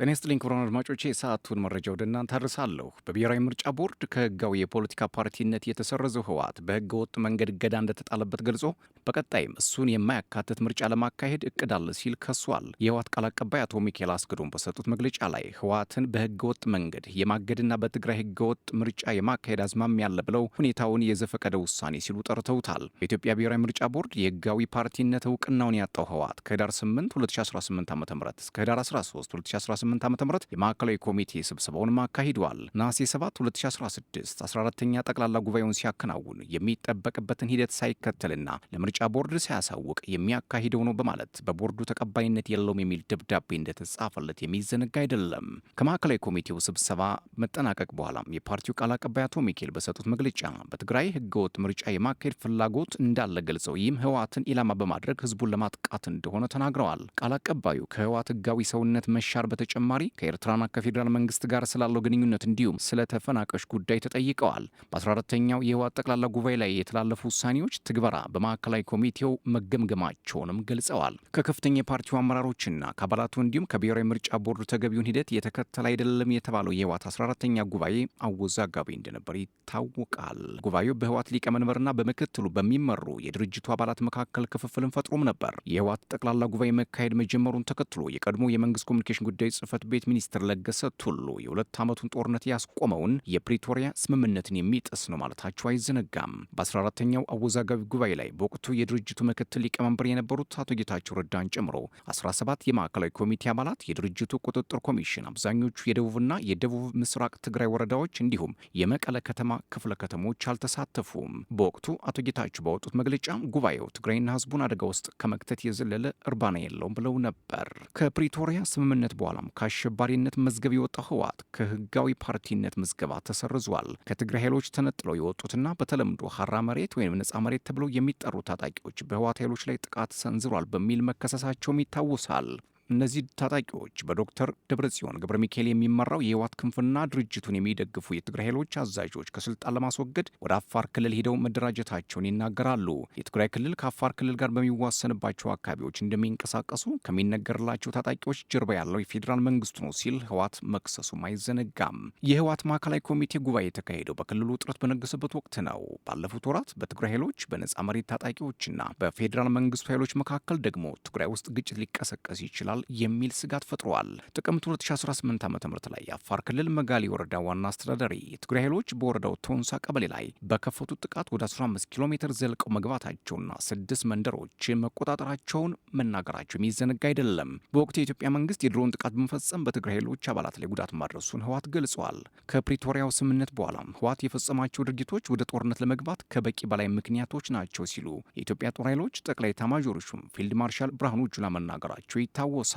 ጤና ይስጥልኝ ክቡራን አድማጮቼ፣ የሰዓቱን መረጃ ወደ እናንተ አድርሳለሁ። በብሔራዊ ምርጫ ቦርድ ከህጋዊ የፖለቲካ ፓርቲነት የተሰረዘው ህወሓት በህገ ወጥ መንገድ እገዳ እንደተጣለበት ገልጾ በቀጣይም እሱን የማያካትት ምርጫ ለማካሄድ እቅድ አለ ሲል ከሷል። የህወሓት ቃል አቀባይ አቶ ሚካኤል አስገዶም በሰጡት መግለጫ ላይ ህወሓትን በህገ ወጥ መንገድ የማገድና በትግራይ ህገ ወጥ ምርጫ የማካሄድ አዝማሚያ አለ ብለው ሁኔታውን የዘፈቀደ ውሳኔ ሲሉ ጠርተውታል። የኢትዮጵያ ብሔራዊ ምርጫ ቦርድ የህጋዊ ፓርቲነት እውቅናውን ያጣው ህወሓት ከህዳር 8 2018 ዓ.ም እስከ ህዳር 13 2018 ዓ.ም የማዕከላዊ ኮሚቴ ስብሰባውን አካሂዷል። ነሐሴ 7 2016 14ኛ ጠቅላላ ጉባኤውን ሲያከናውን የሚጠበቅበትን ሂደት ሳይከተልና ለምርጫ ቦርድ ሳያሳውቅ የሚያካሂደው ነው በማለት በቦርዱ ተቀባይነት የለውም የሚል ደብዳቤ እንደተጻፈለት የሚዘነጋ አይደለም። ከማዕከላዊ ኮሚቴው ስብሰባ መጠናቀቅ በኋላም የፓርቲው ቃል አቀባይ አቶ ሚካኤል በሰጡት መግለጫ በትግራይ ህገወጥ ምርጫ የማካሄድ ፍላጎት እንዳለ ገልጸው ይህም ህወሓትን ኢላማ በማድረግ ህዝቡን ለማጥቃት እንደሆነ ተናግረዋል። ቃል አቀባዩ ከህወሓት ህጋዊ ሰውነት መሻር በተጨማሪ ከኤርትራና ከፌዴራል መንግስት ጋር ስላለው ግንኙነት እንዲሁም ስለ ተፈናቃዮች ጉዳይ ተጠይቀዋል። በ14ኛው የህወሓት ጠቅላላ ጉባኤ ላይ የተላለፉ ውሳኔዎች ትግበራ በማዕከላዊ ኮሚቴው መገምገማቸውንም ገልጸዋል። ከከፍተኛ የፓርቲው አመራሮችና ከአባላቱ እንዲሁም ከብሔራዊ ምርጫ ቦርዱ ተገቢውን ሂደት የተከተለ አይደለም የተባለው የህወሓት 14ኛ ጉባኤ አወዛጋቢ እንደነበር ይታወቃል። ጉባኤው በህወሓት ሊቀመንበርና በምክትሉ በሚመሩ የድርጅቱ አባላት መካከል ክፍፍልን ፈጥሮም ነበር። የህወሓት ጠቅላላ ጉባኤ መካሄድ መጀመሩን ተከትሎ የቀድሞ የመንግስት ኮሚኒኬሽን ጉዳዮች ጽህፈት ቤት ሚኒስትር ለገሰ ቱሉ የሁለት ዓመቱን ጦርነት ያስቆመውን የፕሪቶሪያ ስምምነትን የሚጥስ ነው ማለታቸው አይዘነጋም። በ14ኛው አወዛጋቢ ጉባኤ ላይ በወቅቱ የድርጅቱ ምክትል ሊቀመንበር የነበሩት አቶ ጌታቸው ረዳን ጨምሮ 17 የማዕከላዊ ኮሚቴ አባላት፣ የድርጅቱ ቁጥጥር ኮሚሽን፣ አብዛኞቹ የደቡብና የደቡብ ምስራቅ ትግራይ ወረዳዎች እንዲሁም የመቀለ ከተማ ክፍለ ከተሞች አልተሳተፉም። በወቅቱ አቶ ጌታቸው ባወጡት መግለጫ ጉባኤው ትግራይና ህዝቡን አደጋ ውስጥ ከመክተት የዘለለ እርባና የለውም ብለው ነበር። ከፕሪቶሪያ ስምምነት በኋላም ከአሸባሪነት መዝገብ የወጣው ህወሓት ከህጋዊ ፓርቲነት ምዝገባ ተሰርዟል። ከትግራይ ኃይሎች ተነጥለው የወጡትና በተለምዶ ሀራ መሬት ወይም ነጻ መሬት ተብለው የሚጠሩ ታጣቂዎች በህወሓት ኃይሎች ላይ ጥቃት ሰንዝሯል በሚል መከሰሳቸውም ይታወሳል። እነዚህ ታጣቂዎች በዶክተር ደብረጽዮን ገብረ ሚካኤል የሚመራው የህወሓት ክንፍና ድርጅቱን የሚደግፉ የትግራይ ኃይሎች አዛዦች ከስልጣን ለማስወገድ ወደ አፋር ክልል ሄደው መደራጀታቸውን ይናገራሉ። የትግራይ ክልል ከአፋር ክልል ጋር በሚዋሰንባቸው አካባቢዎች እንደሚንቀሳቀሱ ከሚነገርላቸው ታጣቂዎች ጀርባ ያለው የፌዴራል መንግስቱ ነው ሲል ህወሓት መክሰሱም አይዘነጋም። የህወሓት ማዕከላዊ ኮሚቴ ጉባኤ የተካሄደው በክልሉ ውጥረት በነገሰበት ወቅት ነው። ባለፉት ወራት በትግራይ ኃይሎች፣ በነጻ መሬት ታጣቂዎችና በፌዴራል መንግስቱ ኃይሎች መካከል ደግሞ ትግራይ ውስጥ ግጭት ሊቀሰቀስ ይችላል የሚል ስጋት ፈጥሯል። ጥቅምት 2018 ዓ.ም ላይ የአፋር ክልል መጋሌ ወረዳ ዋና አስተዳዳሪ የትግራይ ኃይሎች በወረዳው ቶንሳ ቀበሌ ላይ በከፈቱት ጥቃት ወደ 15 ኪሎ ሜትር ዘልቀው መግባታቸውና 6 መንደሮች መቆጣጠራቸውን መናገራቸው የሚዘነጋ አይደለም። በወቅቱ የኢትዮጵያ መንግስት የድሮን ጥቃት በመፈጸም በትግራይ ኃይሎች አባላት ላይ ጉዳት ማድረሱን ህወሓት ገልጿል። ከፕሪቶሪያው ስምምነት በኋላም ህወሓት የፈጸማቸው ድርጊቶች ወደ ጦርነት ለመግባት ከበቂ በላይ ምክንያቶች ናቸው ሲሉ የኢትዮጵያ ጦር ኃይሎች ጠቅላይ ኤታማዦር ሹም ፊልድ ማርሻል ብርሃኑ ጁላ መናገራቸው ይታወሳል።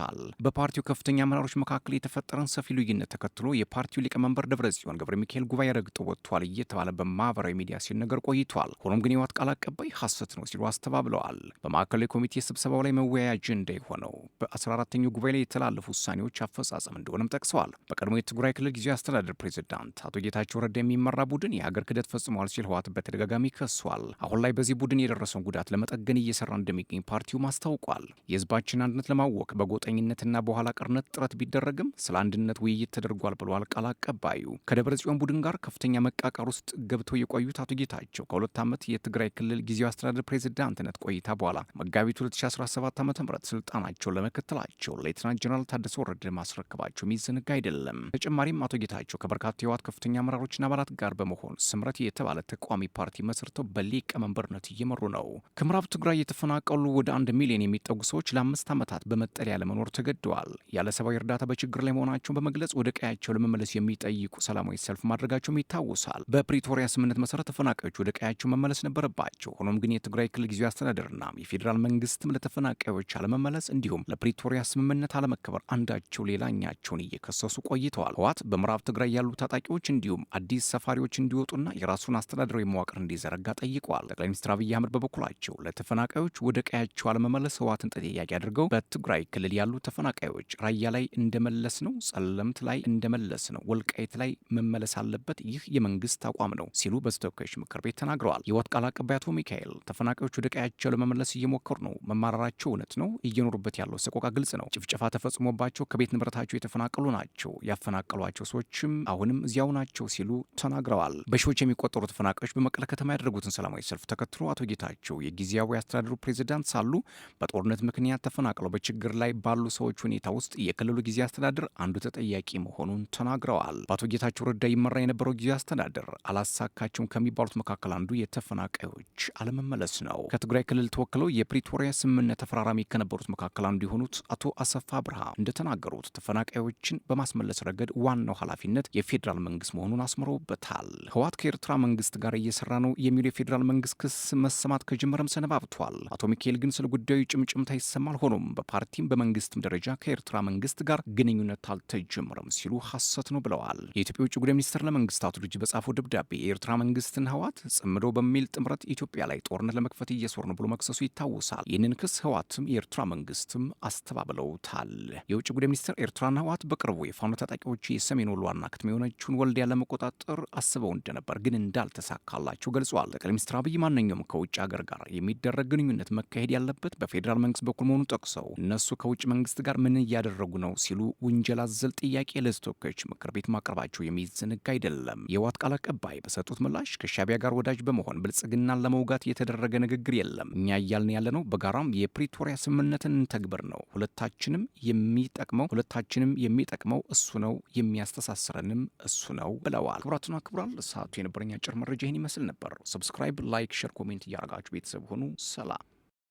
በፓርቲው ከፍተኛ አመራሮች መካከል የተፈጠረን ሰፊ ልዩነት ተከትሎ የፓርቲው ሊቀመንበር ደብረጽዮን ገብረ ሚካኤል ጉባኤ ረግጦ ወጥቷል እየተባለ በማህበራዊ ሚዲያ ሲነገር ቆይቷል። ሆኖም ግን የህወሓት ቃል አቀባይ ሐሰት ነው ሲሉ አስተባብለዋል። በማዕከላዊ ኮሚቴ ስብሰባው ላይ መወያያ አጀንዳ የሆነው በ14ኛው ጉባኤ ላይ የተላለፉ ውሳኔዎች አፈጻጸም እንደሆነም ጠቅሰዋል። በቀድሞ የትግራይ ክልል ጊዜያዊ አስተዳደር ፕሬዝዳንት አቶ ጌታቸው ረዳ የሚመራ ቡድን የሀገር ክህደት ፈጽሟል ሲል ህወሓት በተደጋጋሚ ከሷል። አሁን ላይ በዚህ ቡድን የደረሰውን ጉዳት ለመጠገን እየሰራ እንደሚገኝ ፓርቲው አስታውቋል። የህዝባችን አንድነት ለማወክ በጎጠኝነትና በኋላ ቀርነት ጥረት ቢደረግም ስለ አንድነት ውይይት ተደርጓል ብለዋል ቃል አቀባዩ። ከደብረ ጽዮን ቡድን ጋር ከፍተኛ መቃቃር ውስጥ ገብተው የቆዩት አቶ ጌታቸው ከ2 ዓመት የትግራይ ክልል ጊዜያዊ አስተዳደር ፕሬዝዳንትነት ቆይታ በኋላ መጋቢት 2017 ዓ.ም ስልጣናቸውን ለመከተላቸው ሌተናንት ጀነራል ታደሰ ወረደ ማስረከባቸው የሚዘነጋ አይደለም። ተጨማሪም አቶ ጌታቸው ከበርካታ የህወሓት ከፍተኛ አመራሮችና አባላት ጋር በመሆን ስምረት የተባለ ተቃዋሚ ፓርቲ መስርተው በሊቀመንበርነት እየመሩ ነው። ከምዕራብ ትግራይ የተፈናቀሉ ወደ 1 ሚሊዮን የሚጠጉ ሰዎች ለ5 ዓመታት በመጠለያ ለመኖር ተገደዋል። ያለ ሰብአዊ እርዳታ በችግር ላይ መሆናቸውን በመግለጽ ወደ ቀያቸው ለመመለስ የሚጠይቁ ሰላማዊ ሰልፍ ማድረጋቸውም ይታወሳል። በፕሪቶሪያ ስምምነት መሰረት ተፈናቃዮች ወደ ቀያቸው መመለስ ነበረባቸው። ሆኖም ግን የትግራይ ክልል ጊዜያዊ አስተዳደርና የፌዴራል መንግስትም ለተፈናቃዮች አለመመለስ እንዲሁም ለፕሪቶሪያ ስምምነት አለመከበር አንዳቸው ሌላኛቸውን እየከሰሱ ቆይተዋል። ህወሓት በምዕራብ ትግራይ ያሉ ታጣቂዎች እንዲሁም አዲስ ሰፋሪዎች እንዲወጡና የራሱን አስተዳደራዊ መዋቅር እንዲዘረጋ ጠይቀዋል። ጠቅላይ ሚኒስትር አብይ አህመድ በበኩላቸው ለተፈናቃዮች ወደ ቀያቸው አለመመለስ ህወሓትን ተጠያቂ አድርገው በትግራይ ክልል እንግዲህ ያሉ ተፈናቃዮች ራያ ላይ እንደመለስ ነው፣ ጸለምት ላይ እንደመለስ ነው፣ ወልቃይት ላይ መመለስ አለበት፣ ይህ የመንግስት አቋም ነው ሲሉ በተወካዮች ምክር ቤት ተናግረዋል። የህወሓት ቃል አቀባይ አቶ ሚካኤል ተፈናቃዮች ወደ ቀያቸው ለመመለስ እየሞከሩ ነው፣ መማረራቸው እውነት ነው፣ እየኖሩበት ያለው ሰቆቃ ግልጽ ነው፣ ጭፍጨፋ ተፈጽሞባቸው ከቤት ንብረታቸው የተፈናቀሉ ናቸው፣ ያፈናቀሏቸው ሰዎችም አሁንም እዚያው ናቸው ሲሉ ተናግረዋል። በሺዎች የሚቆጠሩ ተፈናቃዮች በመቀለ ከተማ ያደረጉትን ሰላማዊ ሰልፍ ተከትሎ አቶ ጌታቸው የጊዜያዊ አስተዳደሩ ፕሬዚዳንት ሳሉ በጦርነት ምክንያት ተፈናቅለው በችግር ላይ ባሉ ሰዎች ሁኔታ ውስጥ የክልሉ ጊዜ አስተዳደር አንዱ ተጠያቂ መሆኑን ተናግረዋል። በአቶ ጌታቸው ረዳ ይመራ የነበረው ጊዜ አስተዳደር አላሳካቸውም ከሚባሉት መካከል አንዱ የተፈናቃዮች አለመመለስ ነው። ከትግራይ ክልል ተወክለው የፕሪቶሪያ ስምምነት ተፈራራሚ ከነበሩት መካከል አንዱ የሆኑት አቶ አሰፋ ብርሃ እንደተናገሩት ተፈናቃዮችን በማስመለስ ረገድ ዋናው ኃላፊነት የፌዴራል መንግስት መሆኑን አስምረውበታል። ህወሓት ከኤርትራ መንግስት ጋር እየሰራ ነው የሚሉ የፌዴራል መንግስት ክስ መሰማት ከጀመረም ሰነባብቷል። አቶ ሚካኤል ግን ስለ ጉዳዩ ጭምጭምታ ይሰማል። ሆኖም በፓርቲም በመንግስትም ደረጃ ከኤርትራ መንግስት ጋር ግንኙነት አልተጀመረም ሲሉ ሐሰት ነው ብለዋል። የኢትዮጵያ ውጭ ጉዳይ ሚኒስትር ለመንግስታቱ ድርጅት በጻፈው ደብዳቤ የኤርትራ መንግስትን ህወሓት ጽምዶ በሚል ጥምረት ኢትዮጵያ ላይ ጦርነት ለመክፈት እየሰሩ ነው ብሎ መክሰሱ ይታወሳል። ይህንን ክስ ህወሓትም የኤርትራ መንግስትም አስተባብለውታል። የውጭ ጉዳይ ሚኒስትር ኤርትራና ህወሓት በቅርቡ የፋኖ ታጣቂዎች የሰሜን ወሎ ዋና ከተማ የሆነችውን ወልዲያ ለመቆጣጠር አስበው እንደነበር ግን እንዳልተሳካላቸው ገልጿል። ጠቅላይ ሚኒስትር አብይ ማንኛውም ከውጭ ሀገር ጋር የሚደረግ ግንኙነት መካሄድ ያለበት በፌዴራል መንግስት በኩል መሆኑን ጠቅሰው እነሱ ከውጭ መንግስት ጋር ምን እያደረጉ ነው ሲሉ ውንጀላ አዘል ጥያቄ ለህዝብ ተወካዮች ምክር ቤት ማቅረባቸው የሚዘነጋ አይደለም። የህወሓት ቃል አቀባይ በሰጡት ምላሽ ከሻዕቢያ ጋር ወዳጅ በመሆን ብልጽግናን ለመውጋት የተደረገ ንግግር የለም። እኛ እያልን ያለነው በጋራም የፕሪቶሪያ ስምምነትን እንተግብር ነው። ሁለታችንም የሚጠቅመው እሱ ነው፣ የሚያስተሳስረንም እሱ ነው ብለዋል። ክቡራትና ክቡራን ለሰዓቱ የነበረኝ አጭር መረጃ ይህን ይመስል ነበር። ሰብስክራይብ፣ ላይክ፣ ሼር፣ ኮሜንት እያደረጋችሁ ቤተሰብ ሆኑ። ሰላም